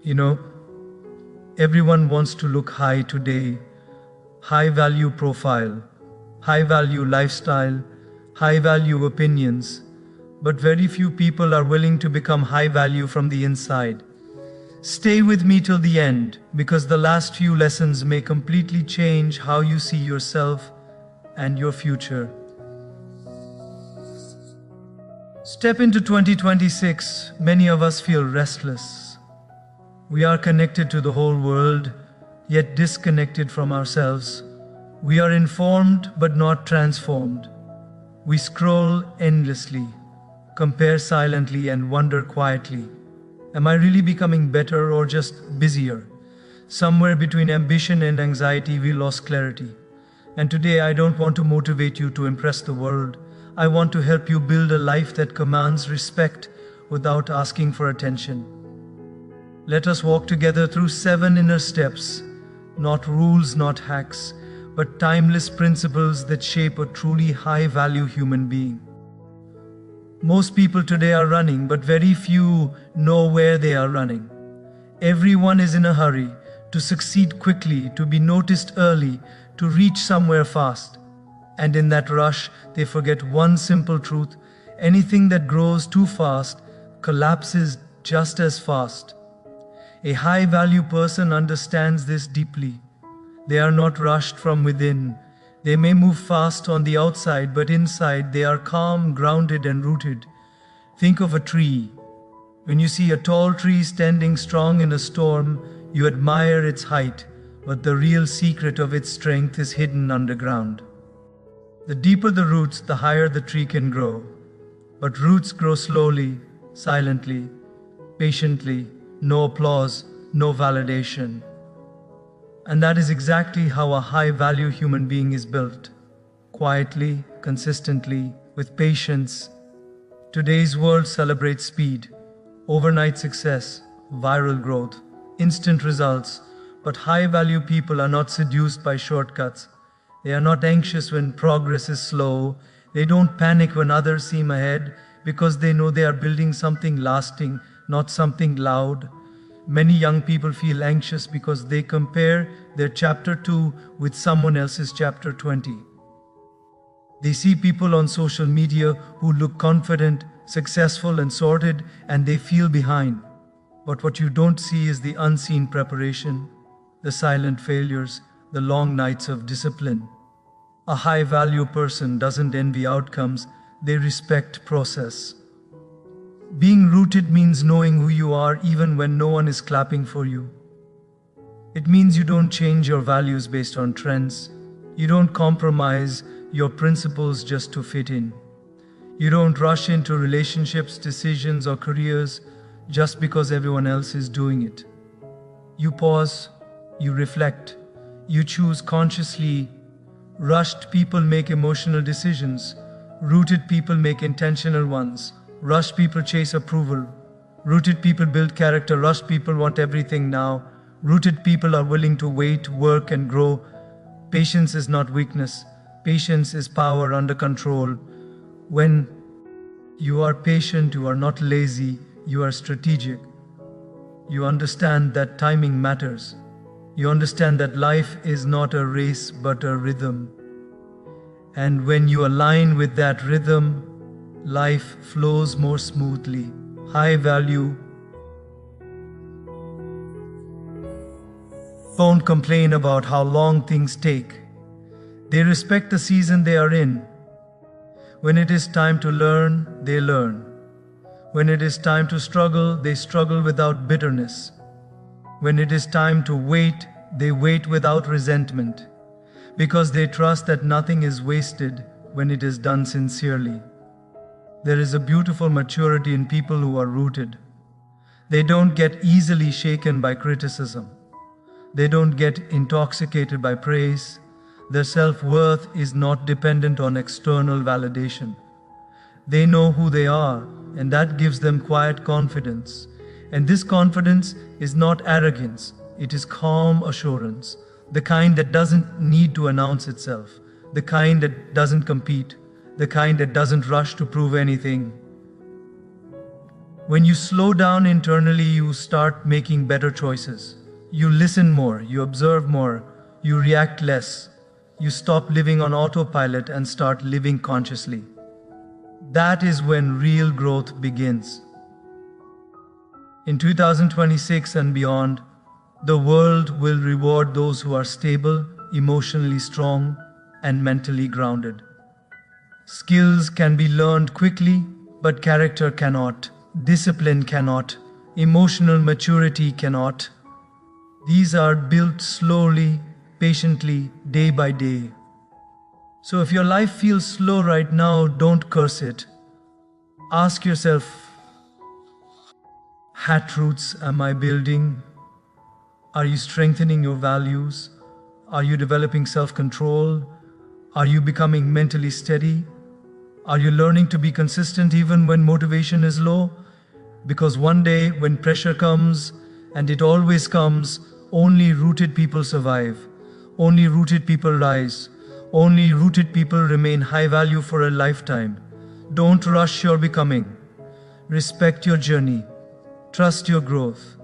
You know, everyone wants to look high today. High value profile, high value lifestyle, high value opinions. But very few people are willing to become high value from the inside. Stay with me till the end because the last few lessons may completely change how you see yourself and your future. Step into 2026. Many of us feel restless. We are connected to the whole world, yet disconnected from ourselves. We are informed but not transformed. We scroll endlessly, compare silently, and wonder quietly. Am I really becoming better or just busier? Somewhere between ambition and anxiety, we lost clarity. And today, I don't want to motivate you to impress the world. I want to help you build a life that commands respect without asking for attention. Let us walk together through 7 inner steps, not rules, not hacks, but timeless principles that shape a truly high-value human being. Most people today are running, but very few know where they are running. Everyone is in a hurry to succeed quickly, to be noticed early, to reach somewhere fast. And in that rush, they forget one simple truth: anything that grows too fast collapses just as fast. A high-value person understands this deeply. They are not rushed from within. They may move fast on the outside, but inside they are calm, grounded, and rooted. Think of a tree. When you see a tall tree standing strong in a storm, you admire its height, but the real secret of its strength is hidden underground. The deeper the roots, the higher the tree can grow. But roots grow slowly, silently, patiently, no applause, no validation. And that is exactly how a high-value human being is built. Quietly, consistently, with patience. Today's world celebrates speed, overnight success, viral growth, instant results. But high-value people are not seduced by shortcuts. They are not anxious when progress is slow. They don't panic when others seem ahead because they know they are building something lasting, not something loud. Many young people feel anxious because they compare their chapter 2 with someone else's chapter 20. They see people on social media who look confident, successful, and sorted, and they feel behind. But what you don't see is the unseen preparation, the silent failures, the long nights of discipline. A high-value person doesn't envy outcomes, they respect process. Being rooted means knowing who you are even when no one is clapping for you. It means you don't change your values based on trends. You don't compromise your principles just to fit in. You don't rush into relationships, decisions, or careers just because everyone else is doing it. You pause, you reflect, you choose consciously. Rushed people make emotional decisions. Rooted people make intentional ones. Rushed people chase approval. Rooted people build character. Rushed people want everything now. Rooted people are willing to wait, work, and grow. Patience is not weakness. Patience is power under control. When you are patient, you are not lazy, you are strategic. You understand that timing matters. You understand that life is not a race but a rhythm. And when you align with that rhythm, life flows more smoothly. High value. Don't complain about how long things take. They respect the season they are in. When it is time to learn, they learn. When it is time to struggle, they struggle without bitterness. When it is time to wait, they wait without resentment. Because they trust that nothing is wasted when it is done sincerely. There is a beautiful maturity in people who are rooted. They don't get easily shaken by criticism. They don't get intoxicated by praise. Their self-worth is not dependent on external validation. They know who they are, and that gives them quiet confidence. And this confidence is not arrogance, it is calm assurance. The kind that doesn't need to announce itself. The kind that doesn't compete. The kind that doesn't rush to prove anything. When you slow down internally, you start making better choices. You listen more, you observe more, you react less. You stop living on autopilot and start living consciously. That is when real growth begins. In 2026 and beyond, the world will reward those who are stable, emotionally strong, and mentally grounded. Skills can be learned quickly, but character cannot. Discipline cannot. Emotional maturity cannot. These are built slowly, patiently, day by day. So if your life feels slow right now, don't curse it. Ask yourself, hat roots am I building? Are you strengthening your values? Are you developing self-control? Are you becoming mentally steady? Are you learning to be consistent even when motivation is low? Because one day when pressure comes, and it always comes, only rooted people survive. Only rooted people rise. Only rooted people remain high value for a lifetime. Don't rush your becoming. Respect your journey. Trust your growth.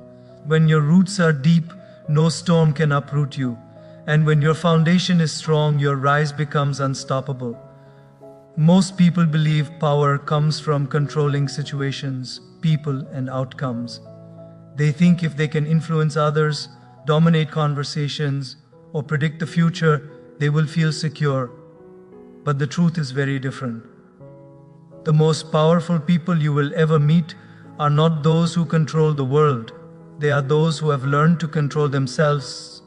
When your roots are deep, no storm can uproot you. And when your foundation is strong, your rise becomes unstoppable. Most people believe power comes from controlling situations, people, and outcomes. They think if they can influence others, dominate conversations, or predict the future, they will feel secure. But the truth is very different. The most powerful people you will ever meet are not those who control the world. They are those who have learned to control themselves.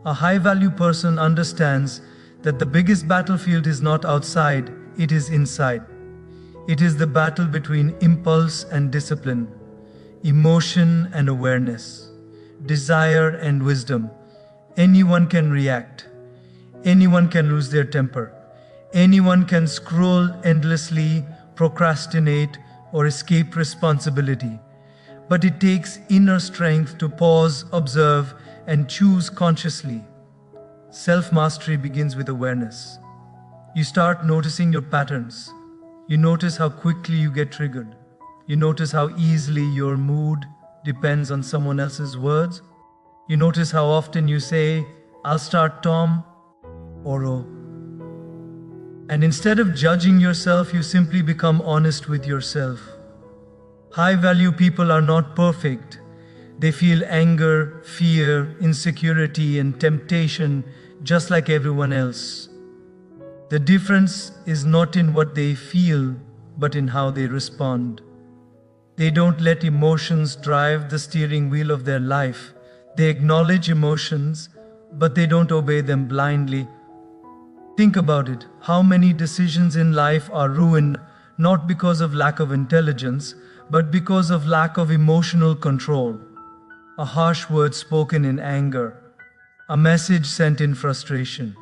A high-value person understands that the biggest battlefield is not outside, it is inside. It is the battle between impulse and discipline, emotion and awareness, desire and wisdom. Anyone can react. Anyone can lose their temper. Anyone can scroll endlessly, procrastinate, or escape responsibility. But it takes inner strength to pause, observe, and choose consciously. Self-mastery begins with awareness. You start noticing your patterns. You notice how quickly you get triggered. You notice how easily your mood depends on someone else's words. You notice how often you say, "I'll start Tom," or "Oh." And instead of judging yourself, you simply become honest with yourself. High-value people are not perfect. They feel anger, fear, insecurity, and temptation just like everyone else. The difference is not in what they feel, but in how they respond. They don't let emotions drive the steering wheel of their life. They acknowledge emotions, but they don't obey them blindly. Think about it. How many decisions in life are ruined not because of lack of intelligence, but because of lack of emotional control? A harsh word spoken in anger, a message sent in frustration,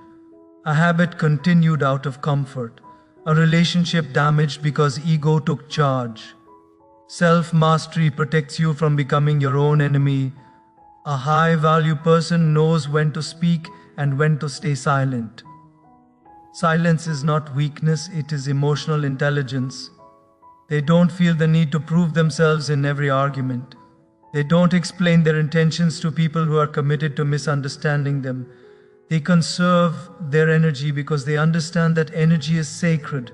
a habit continued out of comfort, a relationship damaged because ego took charge. Self-mastery protects you from becoming your own enemy. A high-value person knows when to speak and when to stay silent. Silence is not weakness, it is emotional intelligence. They don't feel the need to prove themselves in every argument. They don't explain their intentions to people who are committed to misunderstanding them. They conserve their energy because they understand that energy is sacred.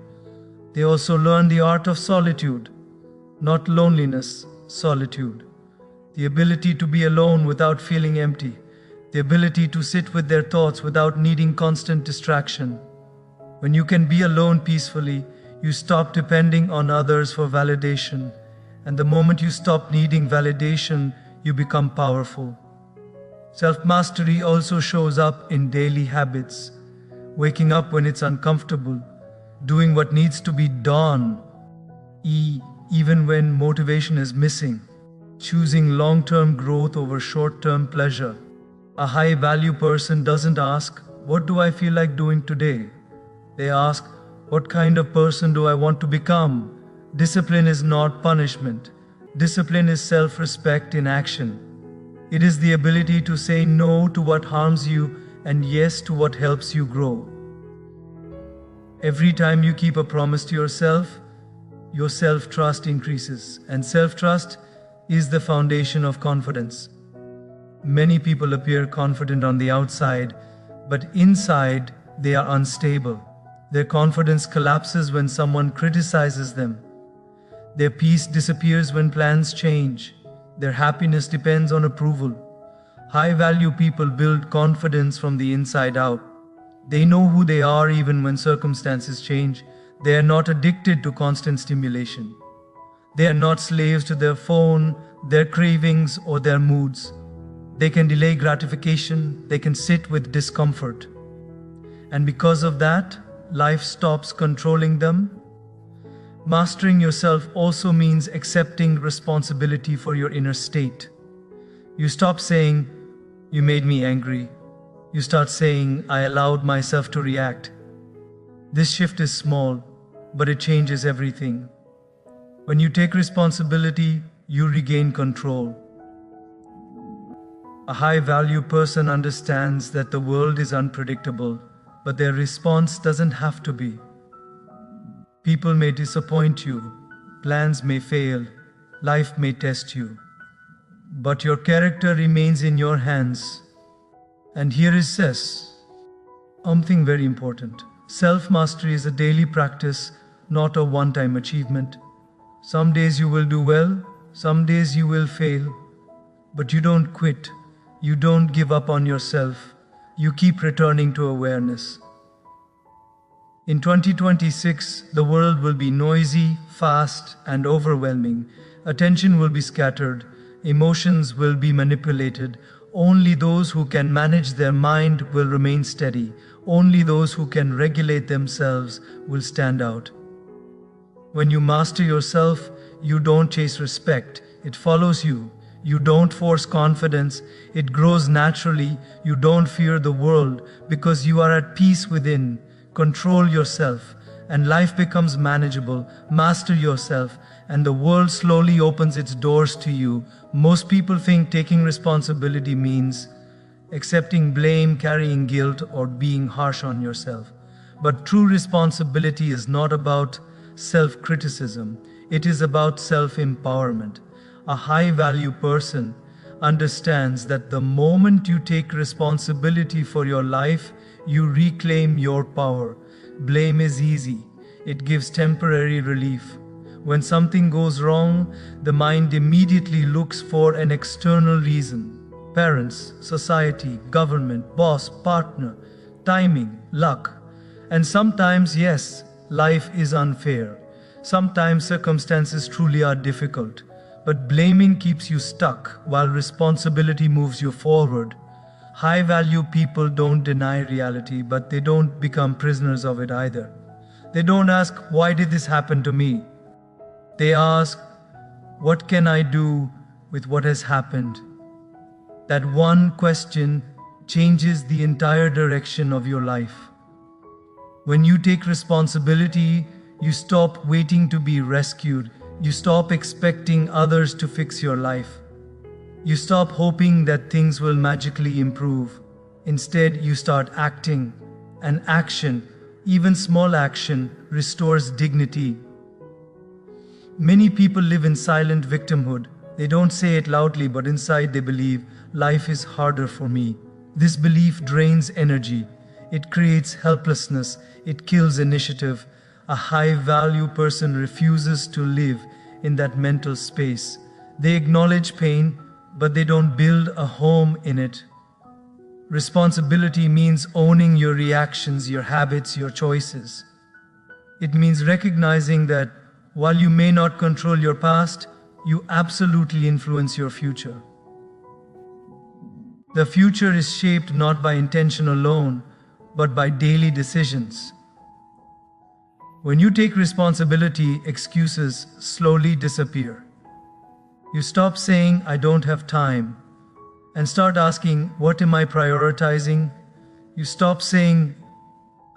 They also learn the art of solitude, not loneliness, solitude. The ability to be alone without feeling empty. The ability to sit with their thoughts without needing constant distraction. When you can be alone peacefully, you stop depending on others for validation. And the moment you stop needing validation, you become powerful. Self-mastery also shows up in daily habits. Waking up when it's uncomfortable. Doing what needs to be done, even when motivation is missing. Choosing long-term growth over short-term pleasure. A high-value person doesn't ask, "What do I feel like doing today?" They ask, "What kind of person do I want to become?" Discipline is not punishment. Discipline is self-respect in action. It is the ability to say no to what harms you and yes to what helps you grow. Every time you keep a promise to yourself, your self-trust increases, and self-trust is the foundation of confidence. Many people appear confident on the outside, but inside they are unstable. Their confidence collapses when someone criticizes them. Their peace disappears when plans change. Their happiness depends on approval. High-value people build confidence from the inside out. They know who they are even when circumstances change. They are not addicted to constant stimulation. They are not slaves to their phone, their cravings, or their moods. They can delay gratification. They can sit with discomfort. And because of that, life stops controlling them. Mastering yourself also means accepting responsibility for your inner state. You stop saying, "You made me angry." You start saying, "I allowed myself to react." This shift is small, but it changes everything. When you take responsibility, you regain control. A high-value person understands that the world is unpredictable, but their response doesn't have to be. People may disappoint you, plans may fail, life may test you, but your character remains in your hands. And here is something very important. Self-mastery is a daily practice, not a one-time achievement. Some days you will do well, some days you will fail, but you don't quit. You don't give up on yourself. You keep returning to awareness. In 2026, the world will be noisy, fast, and overwhelming. Attention will be scattered. Emotions will be manipulated. Only those who can manage their mind will remain steady. Only those who can regulate themselves will stand out. When you master yourself, you don't chase respect. It follows you. You don't force confidence. It grows naturally. You don't fear the world because you are at peace within. Control yourself, and life becomes manageable. Master yourself, and the world slowly opens its doors to you. Most people think taking responsibility means accepting blame, carrying guilt, or being harsh on yourself. But true responsibility is not about self-criticism. It is about self-empowerment. A high-value person understands that the moment you take responsibility for your life, you reclaim your power. Blame is easy. It gives temporary relief. When something goes wrong, the mind immediately looks for an external reason. Parents, society, government, boss, partner, timing, luck. And sometimes, yes, life is unfair. Sometimes circumstances truly are difficult. But blaming keeps you stuck while responsibility moves you forward. High-value people don't deny reality, but they don't become prisoners of it either. They don't ask, "Why did this happen to me?" They ask, "What can I do with what has happened?" That one question changes the entire direction of your life. When you take responsibility, you stop waiting to be rescued. You stop expecting others to fix your life. You stop hoping that things will magically improve. Instead, you start acting. And action, even small action, restores dignity. Many people live in silent victimhood. They don't say it loudly, but inside they believe, "Life is harder for me." This belief drains energy. It creates helplessness. It kills initiative. A high-value person refuses to live in that mental space. They acknowledge pain, but they don't build a home in it. Responsibility means owning your reactions, your habits, your choices. It means recognizing that while you may not control your past, you absolutely influence your future. The future is shaped not by intention alone, but by daily decisions. When you take responsibility, excuses slowly disappear. You stop saying, "I don't have time," and start asking, "What am I prioritizing?" You stop saying,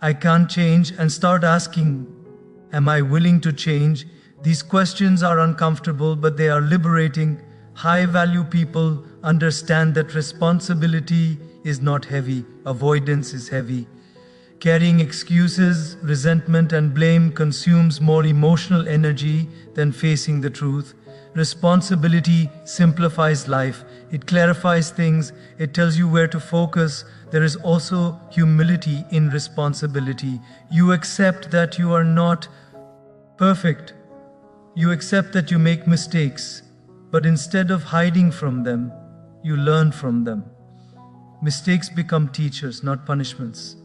"I can't change," and start asking, "Am I willing to change?" These questions are uncomfortable, but they are liberating. High-value people understand that responsibility is not heavy, avoidance is heavy. Carrying excuses, resentment, and blame consumes more emotional energy than facing the truth. Responsibility simplifies life. It clarifies things. It tells you where to focus. There is also humility in responsibility. You accept that you are not perfect. You accept that you make mistakes. But instead of hiding from them, you learn from them. Mistakes become teachers, not punishments.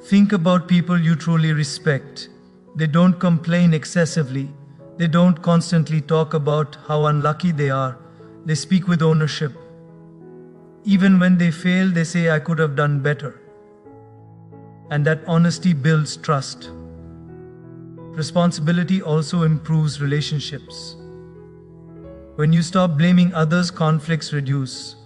Think about people you truly respect. They don't complain excessively. They don't constantly talk about how unlucky they are. They speak with ownership. Even when they fail, they say, I could have done better. And that honesty builds trust. Responsibility also improves relationships. When you stop blaming others, conflicts reduce.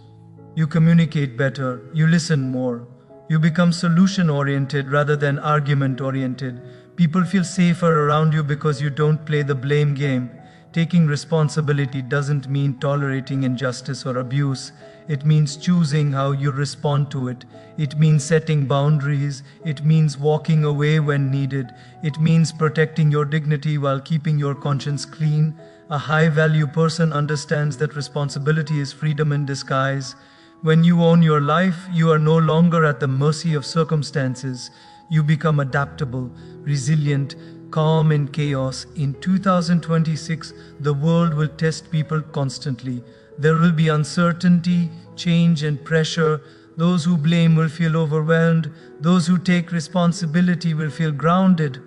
You communicate better. You listen more. You become solution-oriented rather than argument-oriented. People feel safer around you because you don't play the blame game. Taking responsibility doesn't mean tolerating injustice or abuse. It means choosing how you respond to it. It means setting boundaries. It means walking away when needed. It means protecting your dignity while keeping your conscience clean. A high-value person understands that responsibility is freedom in disguise. When you own your life, you are no longer at the mercy of circumstances. You become adaptable, resilient, calm in chaos. In 2026, the world will test people constantly. There will be uncertainty, change, and pressure. Those who blame will feel overwhelmed. Those who take responsibility will feel grounded.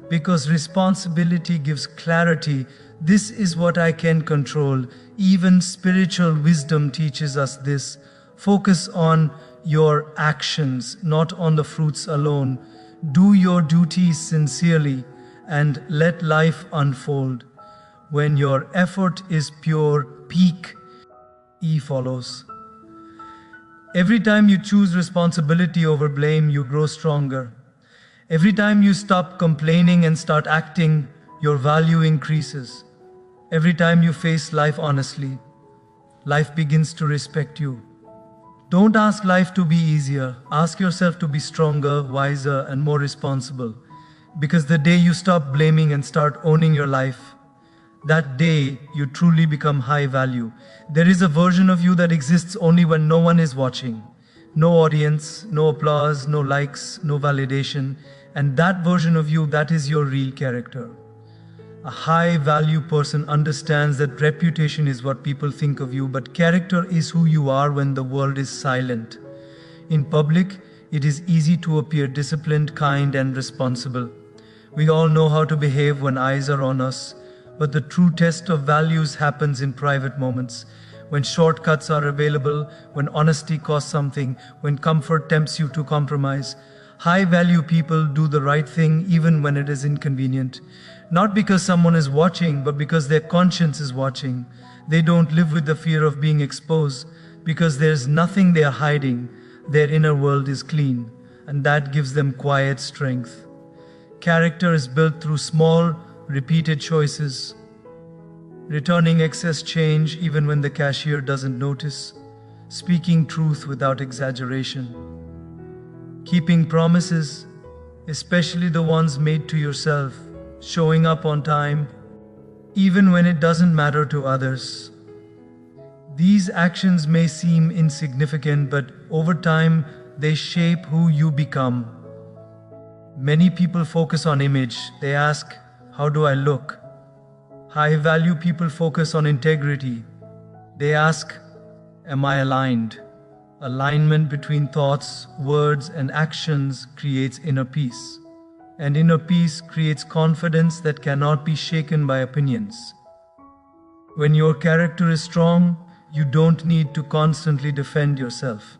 Because responsibility gives clarity. This is what I can control. Even spiritual wisdom teaches us this. Focus on your actions, not on the fruits alone. Do your duties sincerely and let life unfold. When your effort is pure, peak E follows. Every time you choose responsibility over blame, you grow stronger. Every time you stop complaining and start acting, your value increases. Every time you face life honestly, life begins to respect you. Don't ask life to be easier. Ask yourself to be stronger, wiser, and more responsible. Because the day you stop blaming and start owning your life, that day you truly become high value. There is a version of you that exists only when no one is watching. No audience, no applause, no likes, no validation. And that version of you, that is your real character. A high-value person understands that reputation is what people think of you, but character is who you are when the world is silent. In public, it is easy to appear disciplined, kind, and responsible. We all know how to behave when eyes are on us, but the true test of values happens in private moments, when shortcuts are available, when honesty costs something, when comfort tempts you to compromise. High-value people do the right thing even when it is inconvenient. Not because someone is watching, but because their conscience is watching. They don't live with the fear of being exposed, because there's nothing they are hiding. Their inner world is clean, and that gives them quiet strength. Character is built through small, repeated choices. Returning excess change even when the cashier doesn't notice. Speaking truth without exaggeration. Keeping promises, especially the ones made to yourself. Showing up on time, even when it doesn't matter to others. These actions may seem insignificant, but over time, they shape who you become. Many people focus on image. They ask, how do I look? High-value people focus on integrity. They ask, am I aligned? Alignment between thoughts, words, and actions creates inner peace. And inner peace creates confidence that cannot be shaken by opinions. When your character is strong, you don't need to constantly defend yourself.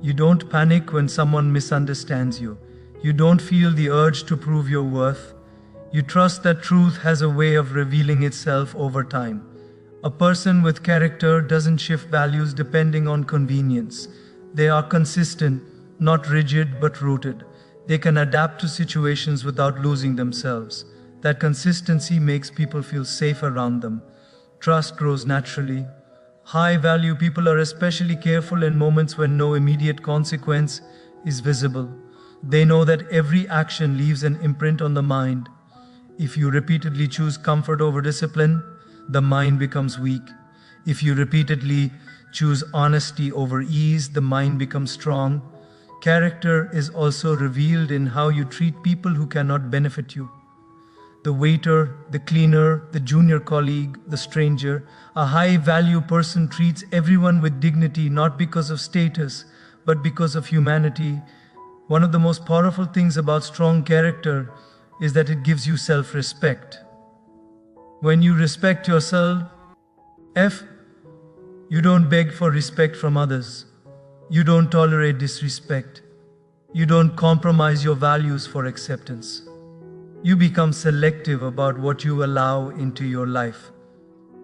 You don't panic when someone misunderstands you. You don't feel the urge to prove your worth. You trust that truth has a way of revealing itself over time. A person with character doesn't shift values depending on convenience. They are consistent, not rigid but rooted. They can adapt to situations without losing themselves. That consistency makes people feel safe around them. Trust grows naturally. High-value people are especially careful in moments when no immediate consequence is visible. They know that every action leaves an imprint on the mind. If you repeatedly choose comfort over discipline, the mind becomes weak. If you repeatedly choose honesty over ease, the mind becomes strong. Character is also revealed in how you treat people who cannot benefit you. The waiter, the cleaner, the junior colleague, the stranger. A high-value person treats everyone with dignity, not because of status, but because of humanity. One of the most powerful things about strong character is that it gives you self-respect. When you respect yourself, you don't beg for respect from others. You don't tolerate disrespect. You don't compromise your values for acceptance. You become selective about what you allow into your life.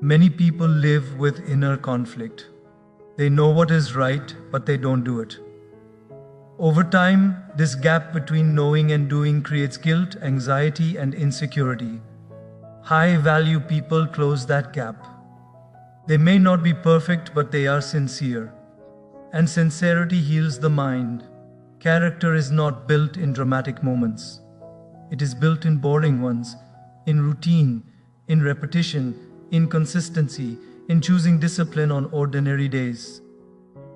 Many people live with inner conflict. They know what is right, but they don't do it. Over time, this gap between knowing and doing creates guilt, anxiety, and insecurity. High-value people close that gap. They may not be perfect, but they are sincere. And sincerity heals the mind. Character is not built in dramatic moments. It is built in boring ones, in routine, in repetition, in consistency, in choosing discipline on ordinary days.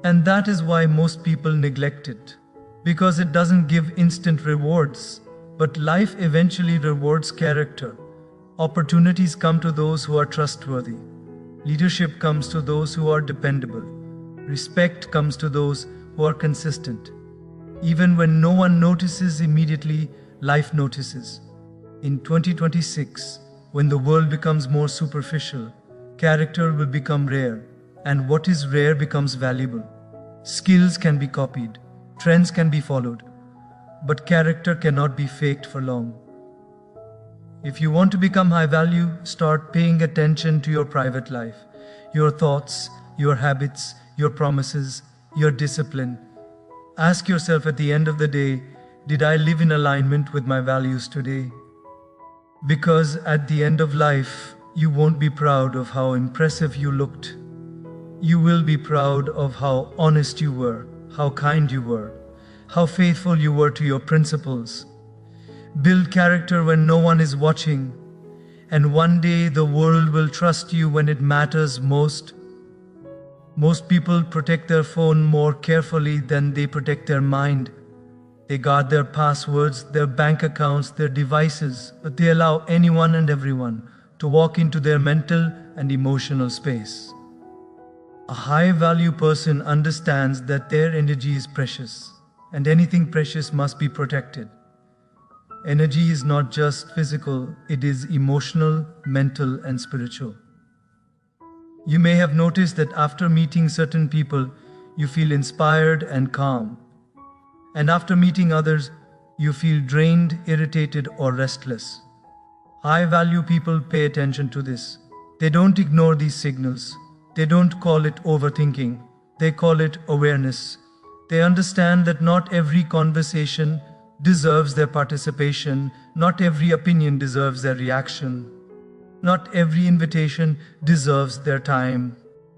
And that is why most people neglect it. Because it doesn't give instant rewards, but life eventually rewards character. Opportunities come to those who are trustworthy. Leadership comes to those who are dependable. Respect comes to those who are consistent. Even when no one notices immediately, life notices. In 2026, when the world becomes more superficial, character will become rare, and what is rare becomes valuable. Skills can be copied, trends can be followed, but character cannot be faked for long. If you want to become high value, start paying attention to your private life, your thoughts, your habits, your promises, your discipline. Ask yourself at the end of the day, did I live in alignment with my values today? Because at the end of life, you won't be proud of how impressive you looked. You will be proud of how honest you were, how kind you were, how faithful you were to your principles. Build character when no one is watching, and one day the world will trust you when it matters most. Most people protect their phone more carefully than they protect their mind. They guard their passwords, their bank accounts, their devices, but they allow anyone and everyone to walk into their mental and emotional space. A high-value person understands that their energy is precious, and anything precious must be protected. Energy is not just physical, it is emotional, mental, and spiritual. You may have noticed that after meeting certain people, you feel inspired and calm. And after meeting others, you feel drained, irritated, or restless. High-value people pay attention to this. They don't ignore these signals. They don't call it overthinking. They call it awareness. They understand that not every conversation deserves their participation. Not every opinion deserves their reaction. Not every invitation deserves their time.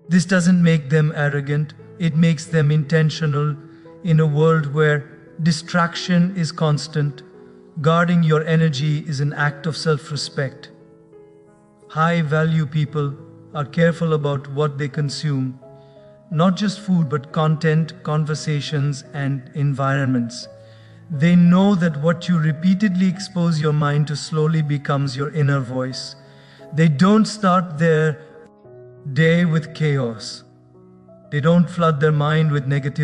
This doesn't make them arrogant. It makes them intentional. In a world where distraction is constant, guarding your energy is an act of self-respect. High-value people are careful about what they consume, not just food but content, conversations, and environments. They know that what you repeatedly expose your mind to slowly becomes your inner voice. They don't start their day with chaos. They don't flood their mind with negativity.